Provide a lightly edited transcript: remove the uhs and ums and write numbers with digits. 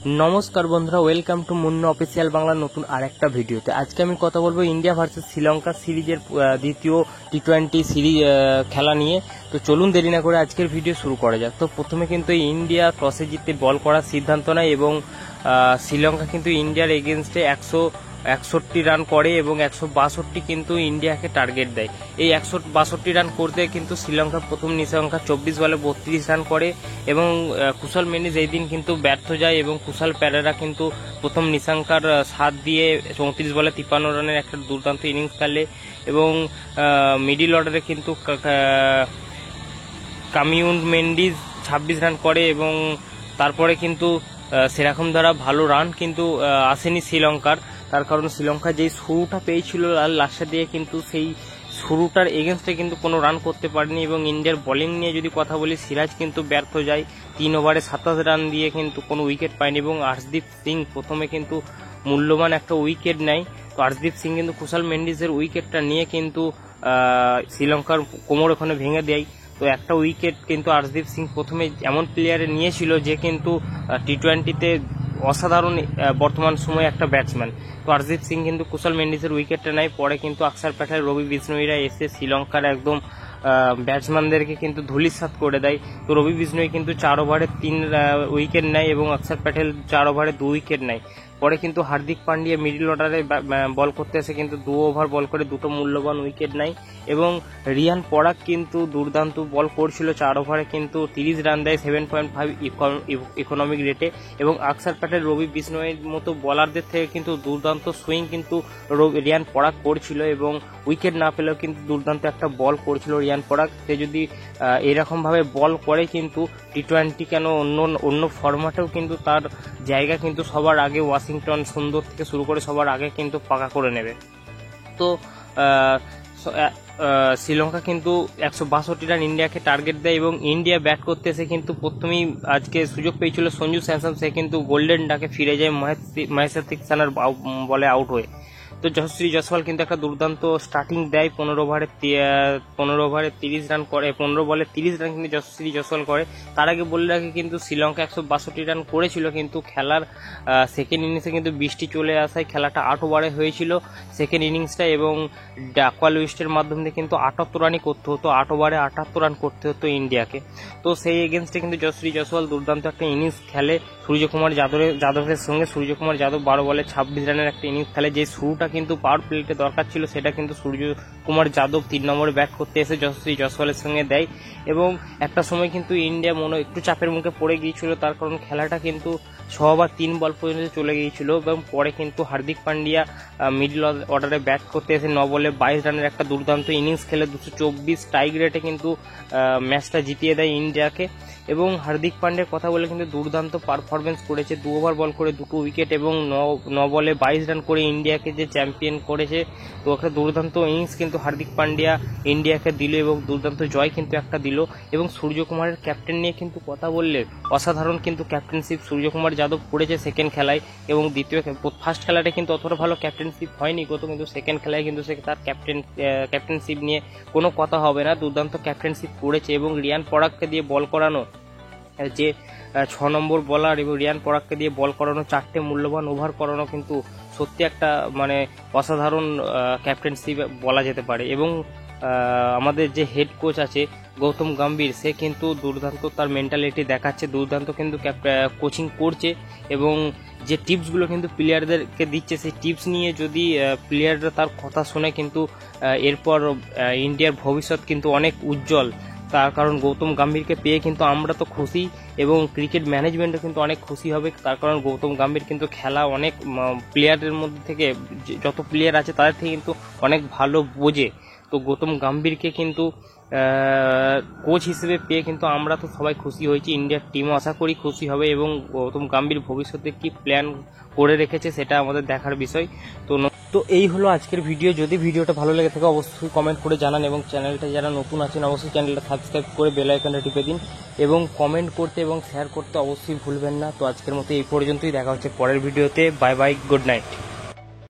नमस्कार बंधुरा welcome to Munna official Bangla नतून आरेकटा भिडियोते। आज के आमी कथा बोलबो इंडिया भार्सेस श्रीलंका सिरिजेर द्वितीय टी20 सिरिज खेला निये। तो चलुन देरी ना करे आजकेर भिडियो शुरू करा जाक। तो प्रथमे किन्तु इंडिया टसे जिते बल करार सिद्धान्त नेয় এবং श्रीलंका किन्तु इंडियार एगेन्स्टे 161 রান করে এবং 162 কিন্তু ইন্ডিয়াকে টার্গেট দেয়। এই 162 রান করতে কিন্তু শ্রীলঙ্কা প্রথম নিঃসংখ্যা 24 বলে 32 রান করে এবং কুশল মেন্ডিস এই দিন কিন্তু ব্যর্থ যায় এবং কুশল পেরেরা কিন্তু প্রথম নিঃসংখ্যার 7 দিয়ে 34 বলে 53 রানের একটা দুর্দান্ত ইনিংস খেলে এবং মিডল অর্ডারে কিন্তু কামিউন মেন্ডিস 26 রান করে এবং তারপরে কিন্তু সেরকম দ্বারা ভালো রান কিন্তু আসেনি শ্রীলঙ্কার। তার কারণ শ্রীলঙ্কা যেই শুরুটা পেয়েছিল লাস্টের দিকে কিন্তু সেই শুরুটার এগেনস্টে কিন্তু কোনো রান করতে পারেনি এবং ইন্ডিয়ার বোলিং নিয়ে যদি কথা বলি সিরাজ কিন্তু ব্যর্থ যায়, 3 ওভারে 27 রান দিয়ে কিন্তু কোনো উইকেট পায়নি এবং হর্ষদীপ সিং প্রথমে কিন্তু মূল্যবান একটা উইকেট নেয়। তো হর্ষদীপ সিং কিন্তু কুশল মেন্ডিসের উইকেটটা নিয়ে কিন্তু শ্রীলঙ্কার কোমর ওখানে ভেঙে দেয়। তো একটা উইকেট কিন্তু হর্ষদীপ সিং প্রথমে এমন প্লেয়ারে নিয়েছিল যে কিন্তু টি20তে অসাধারণ বর্তমান সময়ে একটা ব্যাটসম্যান। তো হর্ষদীপ সিং কিন্তু কুশল মেন্ডিসের উইকেটটা নেয়। পরে কিন্তু অক্ষর প্যাটেল, রবি বিষ্ণয়ীরা এসে শ্রীলঙ্কার একদম ব্যাটসম্যানদেরকে কিন্তু ধূলিসাৎ করে দেয়। তো রবি বিষ্ণয়ী কিন্তু 4 ওভারে 3 উইকেট নেয় এবং অক্ষর প্যাটেল 4 ওভারে 2 উইকেট নেয়। পরে কিন্তু হার্দিক পান্ডিয়া মিডল অর্ডারে বল করতে এসে কিন্তু 2 ওভার বল করে 2টো মূল্যবান উইকেট নেয় এবং রিয়ান পরাগ কিন্তু দুর্দান্ত বল করছিল, 4 ওভারে কিন্তু 30 রান দেয় 7.5 ইকোনমিক রেটে এবং অক্ষর প্যাটেল, রবি বিষ্ণয়ীর মতো বলারদের থেকে কিন্তু দুর্দান্ত সুইং কিন্তু রিয়ান পরাগ করছিল এবং উইকেট না পেলেও কিন্তু দুর্দান্ত একটা বল করছিল রিয়ান পরাগ। সে যদি এরকম ভাবে বল করে কিন্তু টি20 কেন অন্য ফরম্যাটেও কিন্তু তার জায়গা কিন্তু সবার আগে ওয়াশিংটন সুন্দর থেকে শুরু করে সবার আগে কিন্তু পাকা করে নেবে। তো শ্রীলঙ্কা কিন্তু 162 রান ইন্ডিয়াকে টার্গেট দেয় এবং ইন্ডিয়া ব্যাট করতে এসে কিন্তু প্রথমেই আজকে সুযোগ পেয়েছিল সঞ্জু স্যামসন, সে কিন্তু গোল্ডেন ডাকে ফিরে যায় মহেশ দীক্ষিতের বলে আউট হয়ে। তো যশস্বী জয়সওয়াল কিন্তু একটা দুর্দান্ত স্টার্টিং দেয়, 15 ওভারে 30 রান করে, 15 বলে 30 রান কিন্তু যশস্বী জয়সওয়াল করে। তার আগে বলে রাখি কিন্তু শ্রীলঙ্কা 162 রান করেছিল কিন্তু খেলার সেকেন্ড ইনিংসে কিন্তু বৃষ্টি চলে আসায় খেলাটা 8 ওভারে হয়েছিল সেকেন্ড ইনিংসটা এবং ডাকওয়াল উইস্টের মাধ্যমে কিন্তু 78 রানই করতে হতো, 8 ওভারে 78 রান করতে হতো ইন্ডিয়াকে। তো সেই এগেনস্টে কিন্তু যশস্বী জয়সওয়াল দুর্দান্ত একটা ইনিংস খেলে সূর্যকুমার যাদবের সঙ্গে। সূর্যকুমার যাদব 12 বলে 26 রানের একটা ইনিংস খেলে। যে শুরুটা কিন্তু পাওয়ার প্লেতে দরকার ছিল সেটা কিন্তু সূর্যকুমার যাদব 3 নম্বরে ব্যাট করতে এসে যশস্বী জয়সওয়ালের সঙ্গে দেয় এবং একটা সময় কিন্তু ইন্ডিয়া একটু চাপের মুখে পড়ে গিয়েছিল, তার কারণ খেলাটা কিন্তু 6 ওভার 3 বল পর্যন্ত চলে গিয়েছিল এবং পরে কিন্তু হার্দিক পান্ডিয়া মিডল অর্ডারে ব্যাট করতে এসে 9 বলে 22 রানের একটা দুর্দান্ত ইনিংস খেলে 224 টাইগ রেটে কিন্তু ম্যাচটা জিতিয়ে দেয় ইন্ডিয়াকে। এবং হার্দিক পান্ডিয়ার কথা বলে কিন্তু দুর্দান্ত পারফরমেন্স করেছে, 2 ওভার বল করে 2টো উইকেট এবং 9 বলে 22 রান করে ইন্ডিয়াকে যে চ্যাম্পিয়ন করেছে। তো একটা দুর্দান্ত ইনিংস কিন্তু হার্দিক পান্ডিয়া ইন্ডিয়াকে দিল এবং দুর্দান্ত জয় কিন্তু একটা দিল। এবং সূর্যকুমারের ক্যাপ্টেন নিয়ে কিন্তু কথা বললে অসাধারণ কিন্তু ক্যাপ্টেনশিপ সূর্যকুমার যাদব করেছে সেকেন্ড খেলায় এবং ফার্স্ট খেলাটা কিন্তু অতটা ভালো ক্যাপ্টেনশিপ হয়নি কিন্তু সেকেন্ড খেলায় কিন্তু সে তার ক্যাপ্টেনশিপ নিয়ে কোনো কথা হবে না, দুর্দান্ত ক্যাপ্টেনশিপ করেছে এবং রিয়ান পরাগকে দিয়ে বল করানো, যে 6 নম্বর বলার এবং রিয়ান পরাগকে দিয়ে বল করানো, 4টে মূল্যবান ওভার করানো কিন্তু সত্যি একটা অসাধারণ ক্যাপ্টেনশিপ বলা যেতে পারে। এবং আমাদের যে হেড কোচ আছে গৌতম গম্ভীর, সে কিন্তু দুর্দান্ত তার মেন্টালিটি দেখাচ্ছে, দুর্দান্ত কিন্তু কোচিং করছে এবং যে টিপসগুলো কিন্তু প্লেয়ারদেরকে দিচ্ছে সেই টিপস নিয়ে যদি প্লেয়াররা তার কথা শুনে কিন্তু এরপর ইন্ডিয়ার ভবিষ্যৎ কিন্তু অনেক উজ্জ্বল। তার কারণ গৌতম গম্ভীরকে পেয়ে কিন্তু আমরা তো খুশি এবং ক্রিকেট ম্যানেজমেন্টও কিন্তু অনেক খুশি হবে, তার কারণ গৌতম গম্ভীর কিন্তু খেলা অনেক প্লেয়ারের মধ্যে থেকে যত প্লেয়ার আছে তাদের থেকে কিন্তু অনেক ভালো বোঝে। তো গৌতম গম্ভীরকে কিন্তু কোচ হিসেবে পেয়ে কিন্তু আমরা তো সবাই খুশি হয়েছি, ইন্ডিয়ার টিমও আশা করি খুশি হবে এবং গৌতম গম্ভীর ভবিষ্যতে কি প্ল্যান করে রেখেছে সেটা আমাদের দেখার বিষয়। তো এই হলো আজকের ভিডিও। যদি ভিডিওটা ভালো লেগে থাকে অবশ্যই কমেন্ট করে জানান এবং চ্যানেলটা যারা নতুন আছেন অবশ্যই চ্যানেলটা সাবস্ক্রাইব করে বেল আইকনটা টিপে দিন এবং কমেন্ট করতে এবং শেয়ার করতে অবশ্যই ভুলবেন না। তো আজকের মতো এই পর্যন্তই, দেখা হচ্ছে পরের ভিডিওতে। Bye bye, good night.